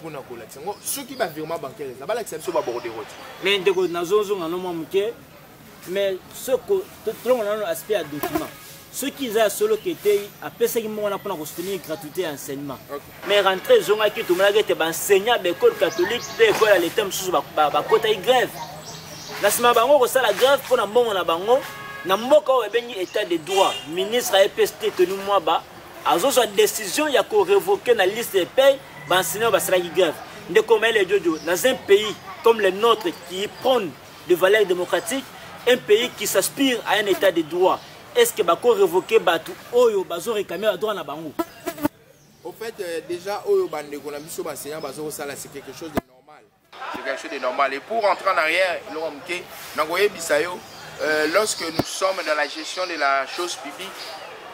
pour nos collections. Ceux qui va virement bancaire, ça va l'accepter sur bord des routes. Mais ndeko nazozo na nomo muke, mais ce que tout le monde a un aspect à document. Ceux qui ont solo qui étaient à PSA pour soutenir gratuité et enseignement. Mais rentrer zonga qui tout le monde est enseignant de l'école catholique, de l'école à l'état sous côté grève. La semaine bango ça la grève pour na bon na bango na mboka o bengi état de droit. Ministre a EPST tenu moi ba azo sa décision ya ko révoquer na liste des pays ba enseignant ba sala grève. De comme les jojo dans un pays comme le nôtre qui prône des valeurs démocratiques, un pays qui s'aspire à un état de droit. Est-ce que bako révoquer batu oyo bazo réclamer à droit na bango? Au fait déjà oyo bande ko na biso enseignant bazo sala c'est quelque chose de normal. C'est quelque chose de normal et pour rentrer en arrière l'omke nangoye bisayo lorsque nous sommes dans la gestion de la chose publique,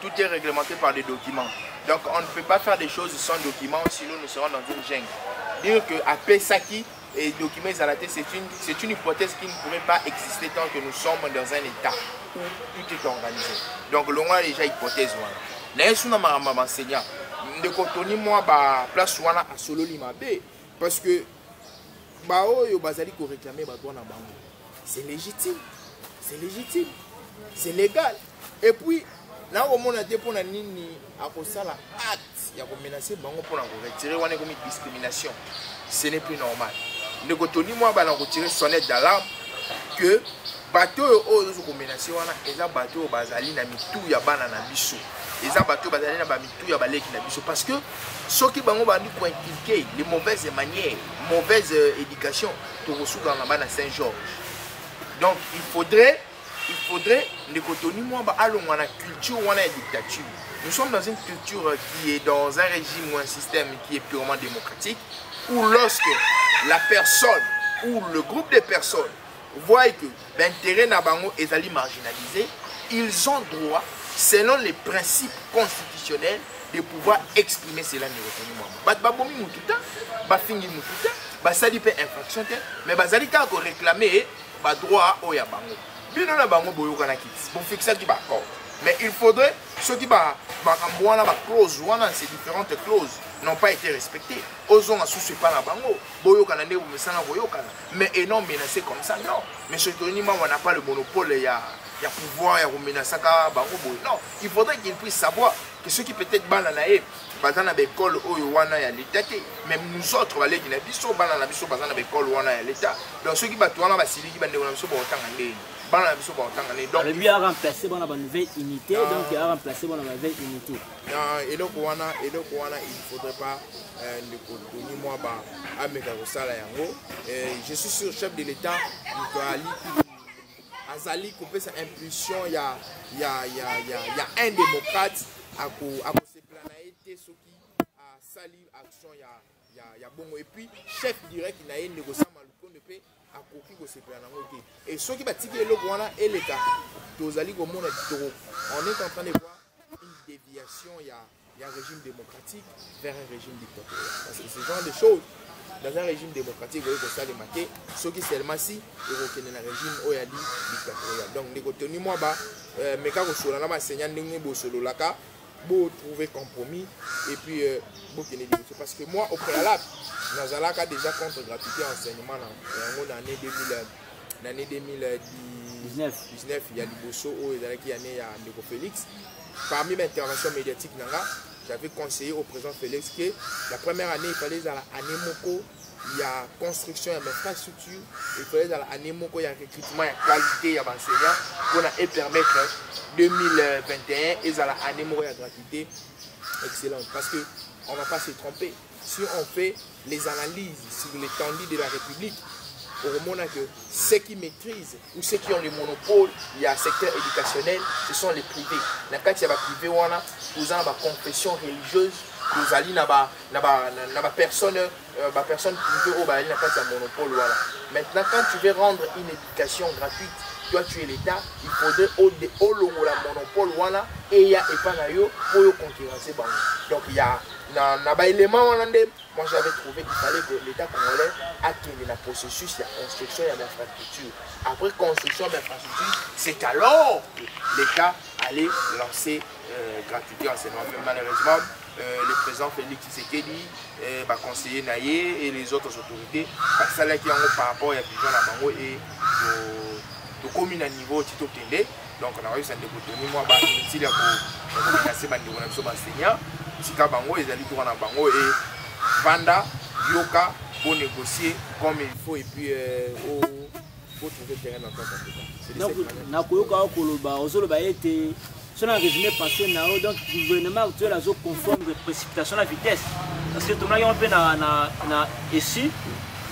tout est réglementé par des documents. Donc on ne peut pas faire des choses sans documents, sinon nous serons dans une jungle. Dire que à Pesaki et documents Zalaté, c'est une hypothèse qui ne pourrait pas exister tant que nous sommes dans un état où tout est organisé. Donc l'on a déjà hypothèse. Mais si on a enseignant, de contenu moi place à solo limabe parce que c'est légitime. C'est légitime, c'est légal. Et puis, là où on a dit pour nini à la acte, il y a menacé bango pour retirer une discrimination. Ce n'est plus normal. Ne cotoni moi ba retirer sonnette d'alarme que bateau aux menacé wana eza bateau bazali na mitu ya bana na biso. Eza bateau bazali na ba mitu ya baleki na biso parce que ceux qui bango bandi ko inculquer les mauvaises manières, mauvaise éducation to reçoit dans la Saint-Georges. Donc il faudrait la culture ou la dictature. Nous sommes dans une culture qui est dans un régime ou un système qui est purement démocratique, où lorsque la personne ou le groupe de personnes voient que l'intérêt nabango est marginalisé, ils ont droit, selon les principes constitutionnels, de pouvoir exprimer cela. Mais réclamer droit au yabango. Mais il faudrait ceux qui ces différentes clauses n'ont pas été respectées. Osons à sous pas la bango. Mais et non menacé comme ça, non. Mais ce que on n'a pas le monopole, il y a pouvoir, il y a menacer non. Il faudrait qu'ils puissent savoir que ceux qui peut-être bananaï, bazana bekol oyo wana ya l'état, même nous autres va les na biso banana biso bazana bekol wana ya l'état. Donc ceux qui batouana ba siliki bande na biso ba otanga ndé. Banana biso ba otanga ndé. Donc lui a remplacé bon la nouvelle unité, donc il a remplacé bon la nouvelle unité. Et donc wana il faudrait pas ne connait moi ba ameka ko sala yango. Je suis sûr chef de l'état il doit aller Azali couper sa impulsion, il y a un démocrate à se planer ceux qui a sali action il y a bon et puis chef direct il a une négociation maluko ne peut à coquille ko se planer et ceux qui bâtit le wana et les cas tozali ko mona toro on est en train de voir une déviation il y a un régime démocratique vers un régime dictatorial parce que ce genre de choses dans un régime démocratique, vous avez des maquets, ceux qui seulement si, ils reconnaissent un régime où il y a dictatorial. Donc, les côtés moi, mais quand vous êtes enseignant, vous êtes beau trouver compromis et puis beau qu'il y ait des dossiers. Parce que moi, au préalable, Nazalaka déjà contre gratuité enseignement dans l'année 2019, il y a Liboso, il y a Ndeko Félix. Parmi mes interventions médiatiques, j'avais conseillé au président Félix que la première année, il fallait à l'année Moko, il y a construction, il y a infrastructure, il fallait à l'année Moko, il y a recrutement, il y a qualité, il y a enseignants, pour permettre 2021 et à l'année Moko, il y a gratuité excellente. Parce qu'on ne va pas se tromper. Si on fait les analyses sur l'étendue de la République, au moment que ceux qui maîtrisent ou ceux qui ont le monopole, il y a un secteur éducationnel, ce sont les privés. Dans le cas de privé, on a une confession religieuse, nous allons personne privée au Bali, monopole. Maintenant, quand tu veux rendre une éducation gratuite, toi tu es l'État, il faudrait au monopole et il y a Epanayo pour concurrencer. Donc il y a un élément, moi j'avais trouvé qu'il fallait que l'État congolais acquiert le processus de construction et d'infrastructure. Après construction et d'infrastructure, c'est alors que l'État allait lancer gratuité enseignement. Malheureusement, le président Félix Tshisekedi, conseiller Naye et les autres autorités, parce que ça qui ont par rapport à la vision de Bango et de commune à niveau Tito Kende. Donc on a réussi à découvrir moi si il y a pour casser ma niveau enseignant, Tika Bango ils allaient tourner Bango et Vanda Yoka pour négocier comme il faut et puis pour trouver terrain d'entente en tout cas. Donc nakoyoka koloba ozoloba ete cela résumé passé nao donc le gouvernement actuel a conforme de précipitation à la vitesse parce que tout le monde na ici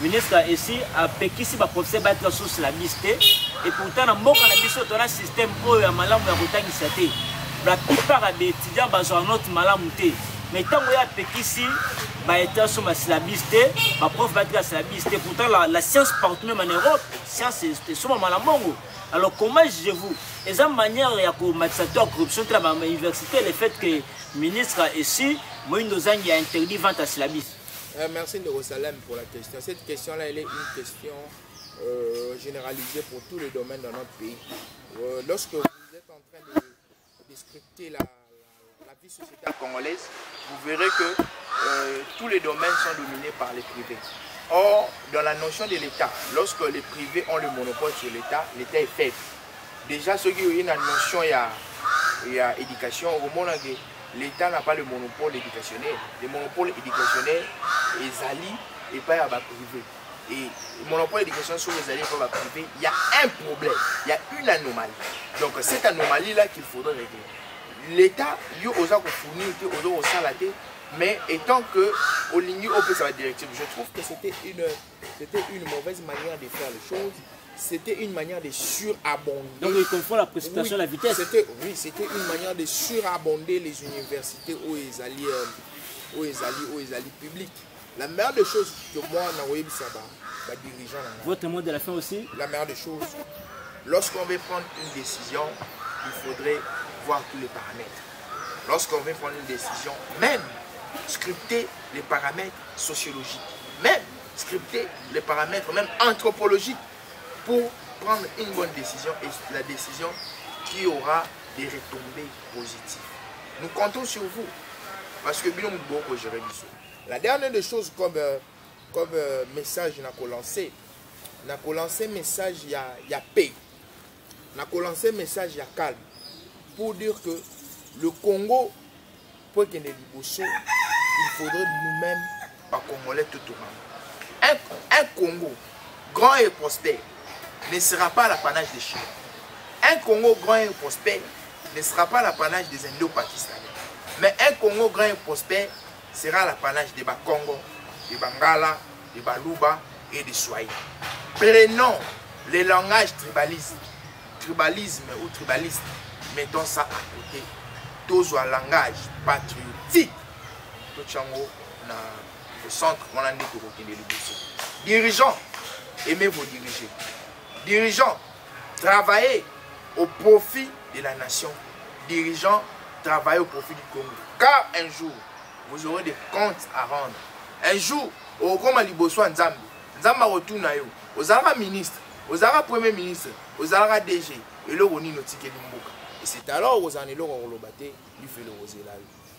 ministre ici a pekisi ba professeur ba être sous la liste et pourtant na mboka na biso to na système oyo ya malamu ya kotangisa te la plupart des étudiants bazwa notre malamu te mais tant que ya pekisi ba être sous la liste ba prof ba être sur la liste pourtant la science partout même en Europe science c'est souvent malamu. Alors comment jugez-vous et ça manière ya ko matsato corruption de la université le fait que le ministre ici Moïse Nozangi a interdit vente à syllabus. Merci de Rosalem pour la question. Cette question-là, elle est une question généralisée pour tous les domaines dans notre pays. Lorsque vous êtes en train de scruter la vie sociétale congolaise, vous verrez que tous les domaines sont dominés par les privés. Or, dans la notion de l'État, lorsque les privés ont le monopole sur l'État, l'État est faible. Déjà, ceux qui ont une notion, il y a éducation, au moment où l'État n'a pas le monopole éducationnel. Le monopole éducationnel est allié et pas à privé. Et le monopole éducationnel sur les alliés et pas à privé, il y a un problème, il y a une anomalie. Donc cette anomalie-là qu'il faudrait régler. L'État, il y a aux fournir, aux salatés, mais étant que au ligne on peut sa directive, je trouve que c'était une mauvaise manière de faire les choses. C'était une manière de surabonder. Donc il confond la précipitation et la vitesse. Oui, c'était une manière de surabonder les universités aux alliés publics. La meilleure des choses que moi, dirigeant, votre mot de la fin aussi. La meilleure des choses, lorsqu'on veut prendre une décision, il faudrait voir tous les paramètres. Lorsqu'on veut prendre une décision, même scripter les paramètres sociologiques, même scripter les paramètres même anthropologiques, pour prendre une bonne décision et la décision qui aura des retombées positives. Nous comptons sur vous parce que nous beaucoup gérer du la dernière des choses comme message n'a lancé message il y a paix, n'a lancé message il y a calme pour dire que le Congo pour qu'il y ait il faudrait nous-mêmes pas congolais tout au monde. Un Congo grand et prospère ne sera pas l'apanage des Chinois. Un Congo grand et prospère ne sera pas l'apanage des Indo-Pakistanais. Mais un Congo grand et prospère sera l'apanage des Bakongo, des Bangala, des Baluba et des Swahili. Prenons les langages tribalisme ou tribaliste, mettons ça à côté. Tous un langage patriotique. Tout au centre, on a dit que dirigeants, aimez vous diriger. Dirigeants, travaillez au profit de la nation. Dirigeants, travaillez au profit du Congo. Car un jour, vous aurez des comptes à rendre. Un jour, au Goma Liboso Nzambi, Nzamba retourne à vous. Vous avez ministre, vous avez premier ministre, vous avez DG, et là, on y notique l'imboka. Et c'est alors aux années lui fait le rosé là.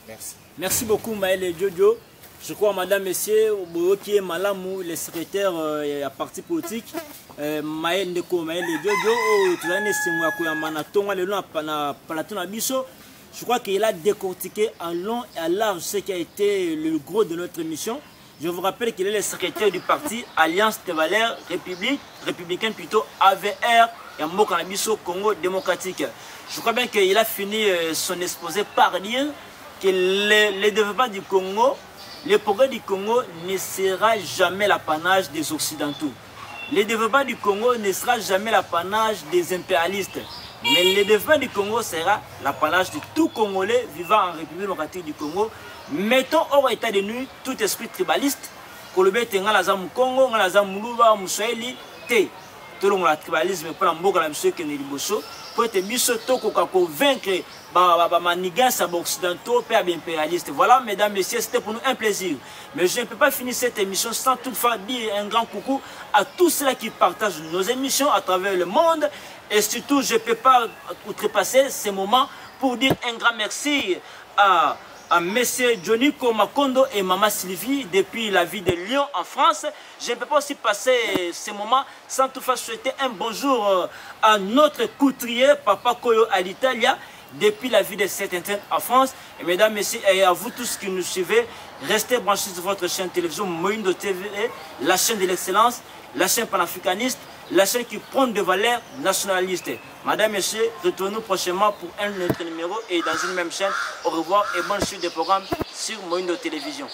Merci. Merci beaucoup Maël Jojo. Je crois, madame, messieurs, qui est Malamou, le secrétaire à parti politique, Maël Ndeko, Maël Jojo, je crois qu'il a décortiqué en long et en large ce qui a été le gros de notre émission. Je vous rappelle qu'il est le secrétaire du parti Alliance des Valeurs républicaine plutôt AVR et Mokanabiso Congo démocratique. Je crois bien qu'il a fini son exposé par dire que le développement du Congo, le progrès du Congo ne sera jamais l'apanage des Occidentaux. Le développement du Congo ne sera jamais l'apanage des impérialistes. Mais le développement du Congo sera l'apanage de tout Congolais vivant en République démocratique du Congo. Mettons hors état de nuit tout esprit tribaliste. Kolobé tenga la zamu Congo, la zamu Muluba, Moussaïli, te. Tout le monde a tribalisme pour la monsieur qui est liboso. Pour être biso toko convaincre manigas occidentaux et impérialistes. Voilà, mesdames, messieurs, c'était pour nous un plaisir. Mais je ne peux pas finir cette émission sans toutefois dire un grand coucou à tous ceux qui partagent nos émissions à travers le monde. Et surtout, je ne peux pas outrepasser ces moments pour dire un grand merci à Monsieur Johnny Komakondo et Maman Sylvie depuis la ville de Lyon en France. Je ne peux pas aussi passer ces moments sans toutefois souhaiter un bonjour à notre couturier Papa Koyo à l'Italia depuis la ville de Saint-Étienne en France. Et mesdames, messieurs, et à vous tous qui nous suivez, restez branchés sur votre chaîne télévision Moindo TV, la chaîne de l'excellence, la chaîne panafricaniste, la chaîne qui prend des valeurs nationalistes. Madame, messieurs, retournons prochainement pour un autre numéro et dans une même chaîne. Au revoir et bonne suite des programmes sur Moindo Télévision.